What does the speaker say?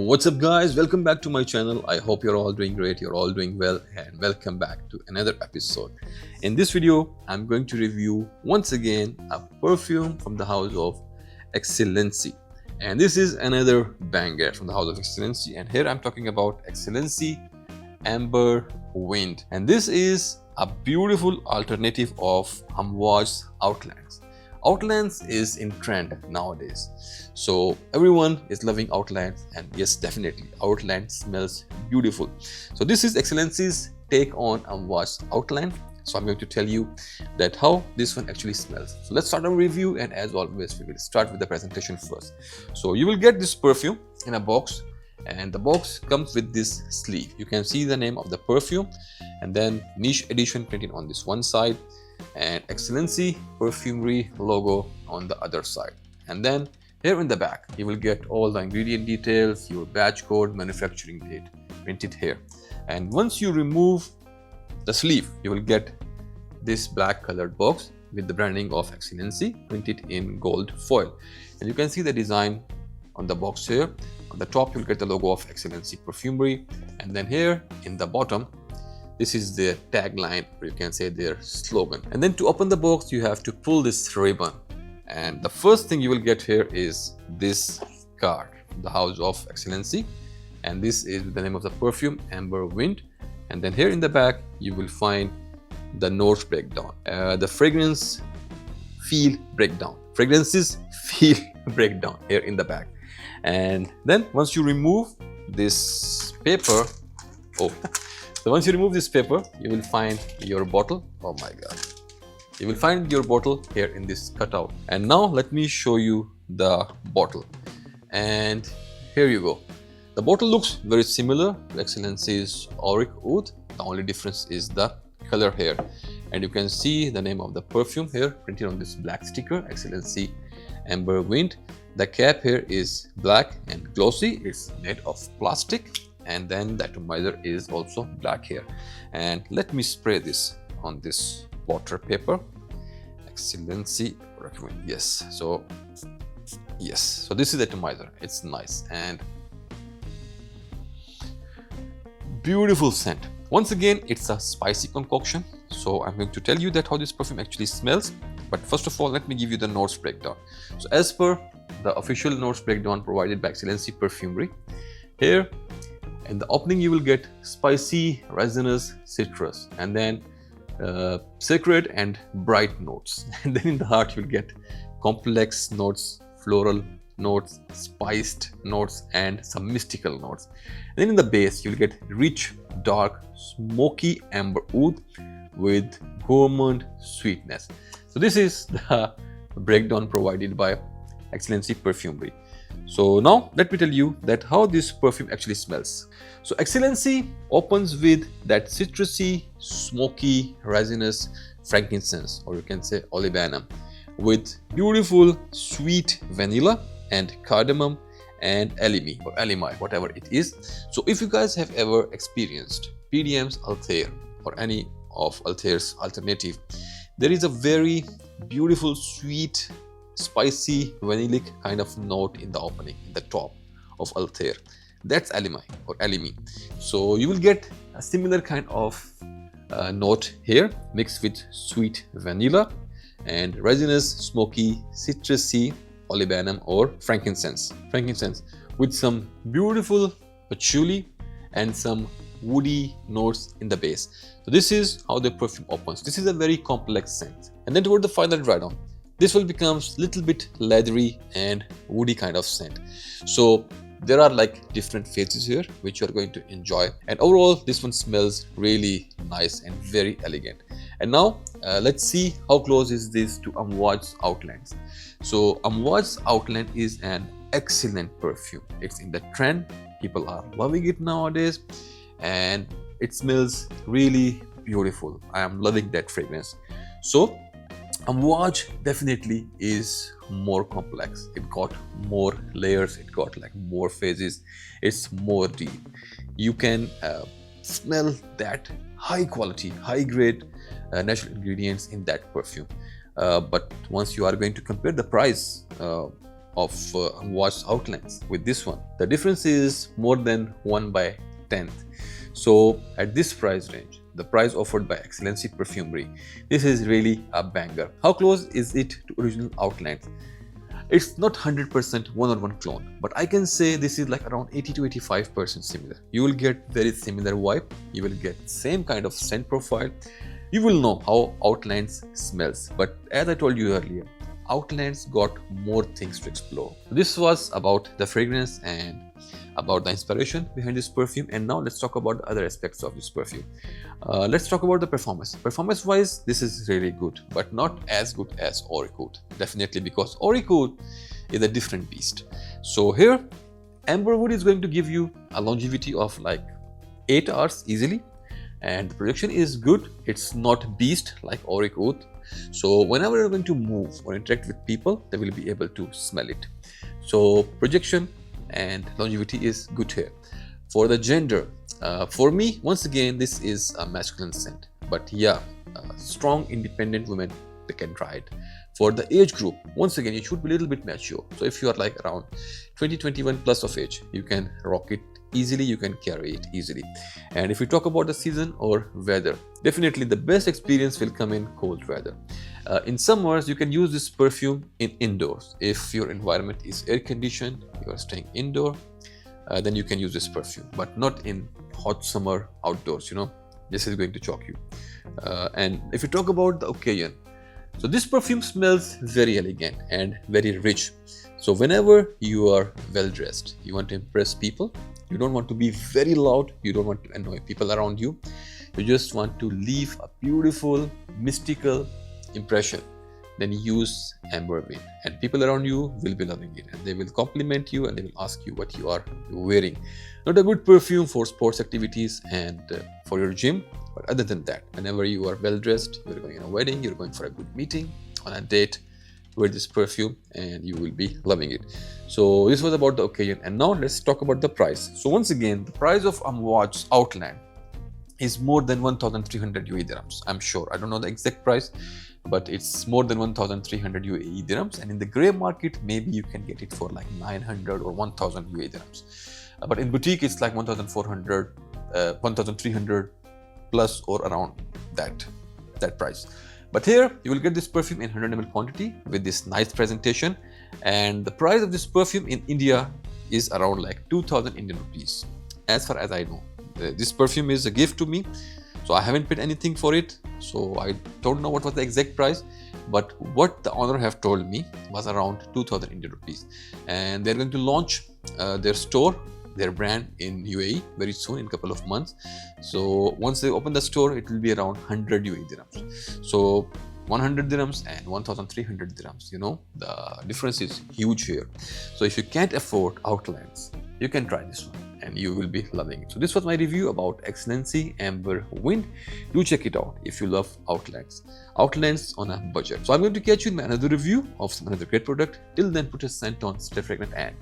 What's up guys, welcome back to my channel. I hope you're all doing great, you're all doing well, and welcome back to another episode. In this video I'm going to review once again a perfume from the house of XLNC, and this is another banger from the house of XLNC, and here I'm talking about XLNC AMBERWIND, and this is a beautiful alternative of Amouage OUTLANDS. Outlands is in trend nowadays, so everyone is loving Outlands, and yes, definitely Outland smells beautiful. So this is XLNC's take on Amouage Outland. So I'm going to tell you that how this one actually smells. So let's start our review, and as always we will start with the presentation first. So you will get this perfume in a box, and the box comes with this sleeve. You can see the name of the perfume and then niche edition printed on this one side, and XLNC Perfumery logo on the other side. And then here in the back you will get all the ingredient details, your batch code, manufacturing date printed here. And once you remove the sleeve, you will get this black colored box with the branding of XLNC printed in gold foil, and you can see the design on the box here. On the top you'll get the logo of XLNC Perfumery, and then here in the bottom this is their tagline, or you can say their slogan. And then to open the box you have to pull this ribbon, and the first thing you will get here is this card from the house of XLNC, and this is the name of the perfume, AMBERWIND. And then here in the back you will find the notes breakdown, the fragrances feel breakdown here in the back. And then once you remove this paper, so once you remove this paper, you will find your bottle. Oh my god, you will find your bottle here in this cutout. And now let me show you the bottle, and here you go. The bottle looks very similar to XLNC's Auric Oud. The only difference is the color here, and you can see the name of the perfume here printed on this black sticker, XLNC AMBERWIND. The cap here is black and glossy, it's made of plastic, and then the atomizer is also black here. And let me spray this on this water paper, XLNC recommend. Yes, so this is the atomizer. It's nice and beautiful scent. Once again, it's a spicy concoction, so I'm going to tell you that how this perfume actually smells. But first of all, let me give you the notes breakdown. So as per the official notes breakdown provided by XLNC Perfumery, here in the opening you will get spicy, resinous, citrus, and then sacred and bright notes. And then in the heart you will get complex notes, floral notes, spiced notes, and some mystical notes. And then in the base you will get rich, dark, smoky amber oud with gourmand sweetness. So this is the breakdown provided by XLNC Perfumery. So now let me tell you that how this perfume actually smells. So XLNC opens with that citrusy, smoky, resinous frankincense, or you can say olibanum, with beautiful sweet vanilla and cardamom and elemi or elemi, whatever it is. So if you guys have ever experienced PDM's Altair or any of Altair's alternative, there is a very beautiful sweet spicy vanillic kind of note in the opening, in the top of Altair. That's elemi or elemi. So you will get a similar kind of note here, mixed with sweet vanilla and resinous, smoky, citrusy olibanum or frankincense with some beautiful patchouli and some woody notes in the base. So this is how the perfume opens. This is a very complex scent, and then toward the final dry down, this will become little bit leathery and woody kind of scent. So there are like different phases here which you are going to enjoy, and overall this one smells really nice and very elegant. And now let's see how close is this to Amouage Outlands. So Amouage Outland is an excellent perfume. It's in the trend, people are loving it nowadays, and it smells really beautiful. I am loving that fragrance. So Amouage definitely is more complex. It got more layers, it got like more phases, it's more deep. You can smell that high quality, high grade natural ingredients in that perfume. But once you are going to compare the price of Amouage Outlands with this one. The difference is more than 1/10th. So at this price range, the price offered by XLNC Perfumery, this is really a banger. How close is it to original Outlands? It's not 100% one-on-one clone, but I can say this is like around 80 to 85% similar. You will get very similar vibe, you will get same kind of scent profile, you will know how Outlands smells. But as I told you earlier, Outlands got more things to explore. This was about the fragrance and about the inspiration behind this perfume, and now let's talk about the other aspects of this perfume. Let's talk about the performance. Performance wise, this is really good, but not as good as Auricoot. Definitely, because Auricoot is a different beast. So here, Amberwood is going to give you a longevity of like 8 hours easily, and the projection is good. It's not beast like Auricoot. So whenever you're going to move or interact with people, they will be able to smell it. So projection and longevity is good here. For the gender, for me, once again, this is a masculine scent, but yeah, strong independent women, they can try it. For the age group, once again, it should be a little bit mature. So if you are like around 20-21 plus of age, you can rock it easily, you can carry it easily. And if we talk about the season or weather, definitely the best experience will come in cold weather. In summers, you can use this perfume in indoors. If your environment is air conditioned, you are staying indoor, then you can use this perfume, but not in hot summer outdoors, you know, this is going to choke you. And if you talk about the occasion, so this perfume smells very elegant and very rich. So whenever you are well dressed, you want to impress people, you don't want to be very loud, you don't want to annoy people around you, you just want to leave a beautiful, mystical impression, then use AMBERWIND, and people around you will be loving it, and they will compliment you and they will ask you what you are wearing. Not a good perfume for sports activities and for your gym, but other than that, whenever you are well dressed, you're going on a wedding, you're going for a good meeting, on a date, wear this perfume and you will be loving it. So this was about the occasion, and now let's talk about the price. So once again, the price of Amouage Outland is more than 1,300 UAE dirhams. I'm sure, I don't know the exact price, but it's more than 1,300 UAE dirhams, and in the grey market maybe you can get it for like 900 or 1,000 UAE dirhams, but in boutique it's like 1,400 1,300 plus or around that price. But here you will get this perfume in 100 ml quantity with this nice presentation, and the price of this perfume in India is around like 2,000 Indian rupees. As far as I know, this perfume is a gift to me, so I haven't paid anything for it, so I don't know what was the exact price, but what the owner have told me was around 2,000 Indian rupees. And they're going to launch their store, their brand in UAE very soon, in a couple of months. So once they open the store, it will be around 100 UAE dirhams. So 100 dirhams and 1,300 dirhams, you know, the difference is huge here. So if you can't afford Outlands, you can try this one and you will be loving it. So this was my review about XLNC AMBERWIND. Do check it out if you love Outlands. Outlands on a budget. So I'm going to catch you in another review of another great product. Till then, put a scent on, stay fragrant, and